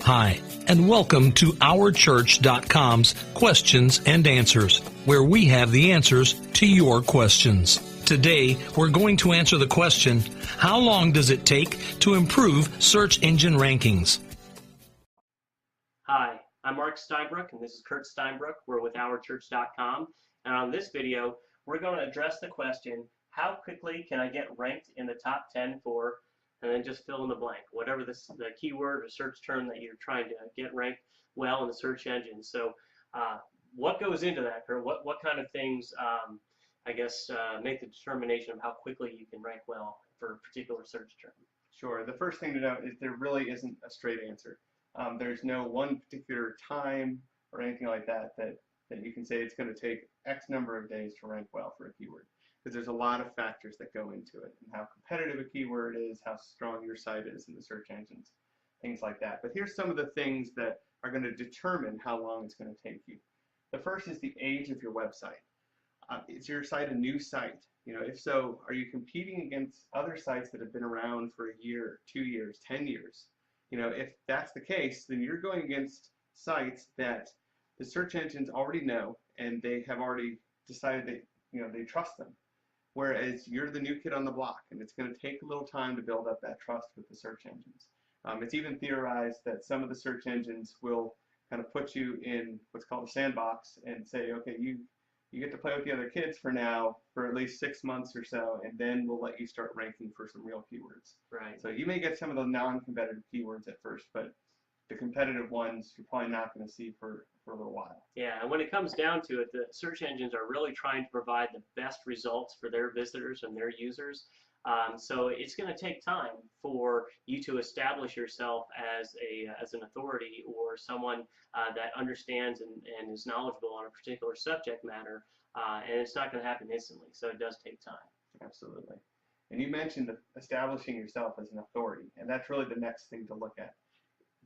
Hi, and welcome to OurChurch.com's Questions and Answers, where we have the answers to your questions. Today, we're going to answer the question, how long does it take to improve search engine rankings? Hi, I'm Mark Steinbrook, and this is Kurt Steinbrook. We're with OurChurch.com, and on this video, we're going to address the question, how quickly can I get ranked in the top 10 for, and then just fill in the blank, whatever the keyword or search term that you're trying to get ranked well in the search engine. So what goes into that, Kurt? What kind of things, make the determination of how quickly you can rank well for a particular search term? Sure. The first thing to note is there really isn't a straight answer. There's no one particular time or anything like that you can say it's going to take X number of days to rank well for a keyword, because there's a lot of factors that go into it, and how competitive a keyword is, how strong your site is in the search engines, things like that. But here's some of the things that are going to determine how long it's going to take you. The first is the age of your website. Is your site a new site? If so, are you competing against other sites that have been around for a year, 2 years, 10 years? If that's the case, then you're going against sites that the search engines already know, and they have already decided that they trust them. Whereas you're the new kid on the block, and it's going to take a little time to build up that trust with the search engines. It's even theorized that some of the search engines will kind of put you in what's called a sandbox and say, okay, you get to play with the other kids for now for at least 6 months or so, and then we'll let you start ranking for some real keywords. Right. So you may get some of the non-competitive keywords at first, but the competitive ones you're probably not going to see for a little while. Yeah, and when it comes down to it, the search engines are really trying to provide the best results for their visitors and their users. So it's going to take time for you to establish yourself as an authority or someone that understands and is knowledgeable on a particular subject matter, and it's not going to happen instantly. So it does take time. Absolutely. And you mentioned establishing yourself as an authority, and that's really the next thing to look at.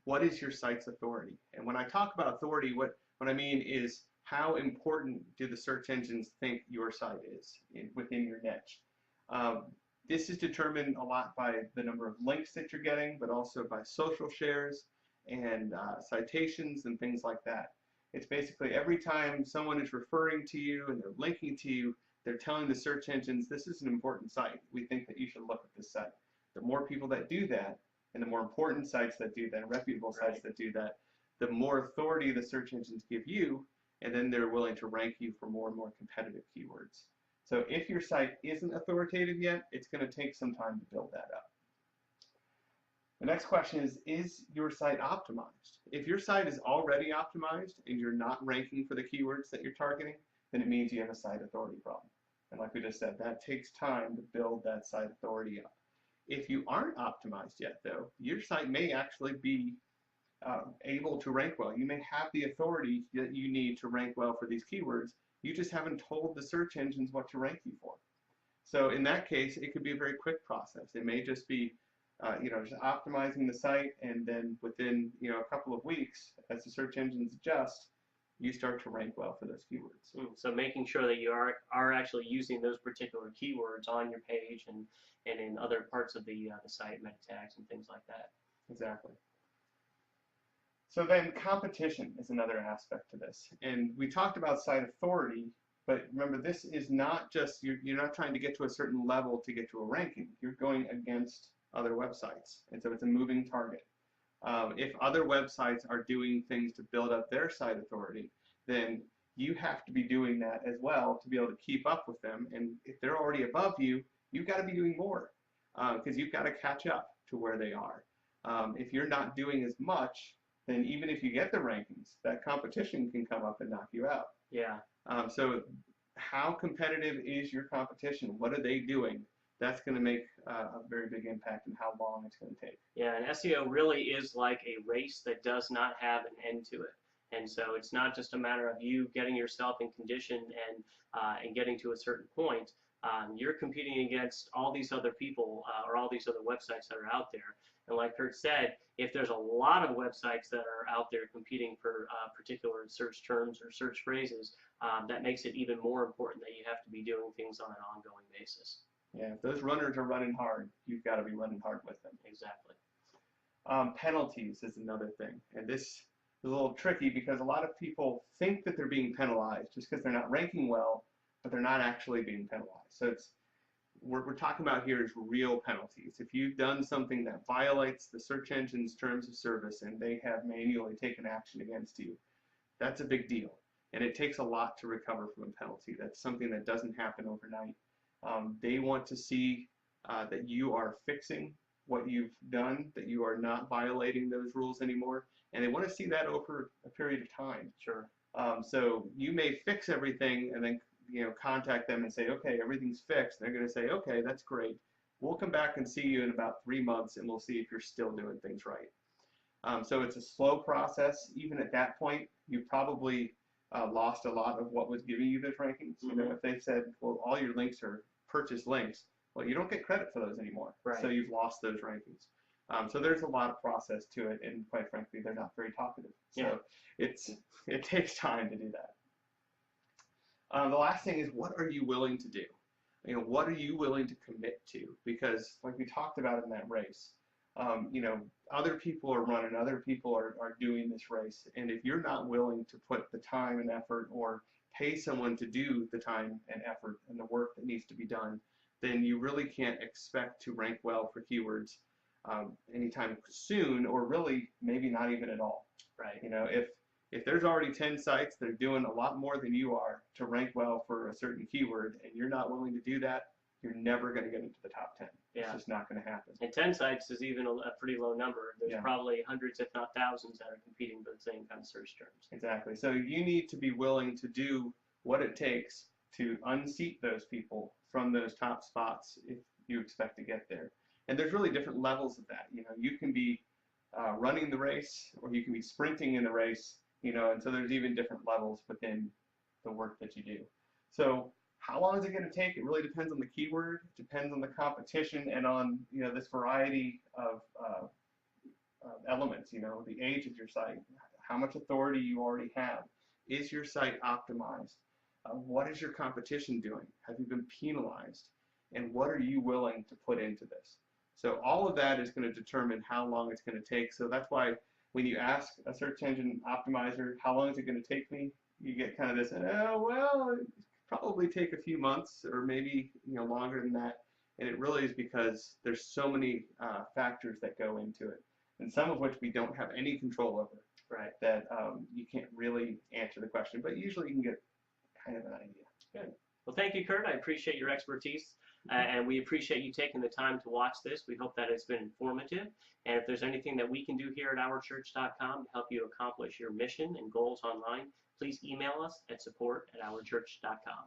What is your site's authority? And when I talk about authority, what I mean is, how important do the search engines think your site is within your niche? This is determined a lot by the number of links that you're getting, but also by social shares and citations and things like that. It's basically every time someone is referring to you and they're linking to you, they're telling the search engines, this is an important site. We think that you should look at this site. The more people that do that, and the more important sites that do that, reputable sites that do that, the more authority the search engines give you, and then they're willing to rank you for more and more competitive keywords. So if your site isn't authoritative yet, it's going to take some time to build that up. The next question is your site optimized? If your site is already optimized and you're not ranking for the keywords that you're targeting, then it means you have a site authority problem. And like we just said, that takes time to build that site authority up. If you aren't optimized yet, though, your site may actually be able to rank well. You may have the authority that you need to rank well for these keywords. You just haven't told the search engines what to rank you for. So in that case, it could be a very quick process. It may just be just optimizing the site, and then within a couple of weeks, as the search engines adjust, you start to rank well for those keywords. So making sure that you are actually using those particular keywords on your page and in other parts of the site, meta tags and things like that. Exactly. So then competition is another aspect to this. And we talked about site authority, but remember, this is not just, you're not trying to get to a certain level to get to a ranking. You're going against other websites. And so it's a moving target. If other websites are doing things to build up their site authority, then you have to be doing that as well to be able to keep up with them. And if they're already above you, you've got to be doing more, because you've got to catch up to where they are. If you're not doing as much, then even if you get the rankings, that competition can come up and knock you out. Yeah. So how competitive is your competition? What are they doing? That's going to make a very big impact in how long it's going to take. Yeah, and SEO really is like a race that does not have an end to it. And so it's not just a matter of you getting yourself in condition and getting to a certain point. You're competing against all these other people or all these other websites that are out there. And like Kurt said, if there's a lot of websites that are out there competing for particular search terms or search phrases, that makes it even more important that you have to be doing things on an ongoing basis. Yeah, if those runners are running hard, you've got to be running hard with them. Exactly. Penalties is another thing, and this is a little tricky because a lot of people think that they're being penalized just because they're not ranking well, but they're not actually being penalized. So it's we're talking about here is real penalties. If you've done something that violates the search engine's terms of service and they have manually taken action against you, that's a big deal. And it takes a lot to recover from a penalty. That's something that doesn't happen overnight. They want to see that you are fixing what you've done, that you are not violating those rules anymore, and they want to see that over a period of time. Sure. So you may fix everything and then contact them and say, okay, everything's fixed. They're going to say, okay, that's great. We'll come back and see you in about 3 months, and we'll see if you're still doing things right. So it's a slow process. Even at that point, you've probably lost a lot of what was giving you those rankings. Mm-hmm. If they said, well, all your links are purchase links, well, you don't get credit for those anymore. Right. So you've lost those rankings. So there's a lot of process to it, and quite frankly, they're not very talkative. So it takes time to do that. The last thing is, what are you willing to do? What are you willing to commit to? Because like we talked about in that race, other people are running, other people are doing this race, and if you're not willing to put the time and effort or pay someone to do the time and effort and the work that needs to be done, then you really can't expect to rank well for keywords anytime soon, or really maybe not even at all. Right. If there's already 10 sites that are doing a lot more than you are to rank well for a certain keyword, and you're not willing to do that, you're never going to get into the top 10. Yeah. It's just not going to happen. And 10 sites is even a pretty low number. There's probably hundreds, if not thousands, that are competing for the same kind of search terms. Exactly. So you need to be willing to do what it takes to unseat those people from those top spots if you expect to get there. And there's really different levels of that. You can be running the race, or you can be sprinting in the race, and so there's even different levels within the work that you do. So how long is it going to take? It really depends on the keyword, it depends on the competition, and on this variety of elements. The age of your site, how much authority you already have. Is your site optimized? What is your competition doing? Have you been penalized? And what are you willing to put into this? So all of that is going to determine how long it's going to take. So that's why when you ask a search engine optimizer, how long is it going to take me? You get kind of this, well, it probably take a few months, or maybe longer than that. And it really is because there's so many factors that go into it, and some of which we don't have any control over. Right. That you can't really answer the question, but usually you can get kind of an idea. Good. Well, thank you, Kurt. I appreciate your expertise, and we appreciate you taking the time to watch this. We hope that it's been informative, and if there's anything that we can do here at OurChurch.com to help you accomplish your mission and goals online, please email us at support@OurChurch.com.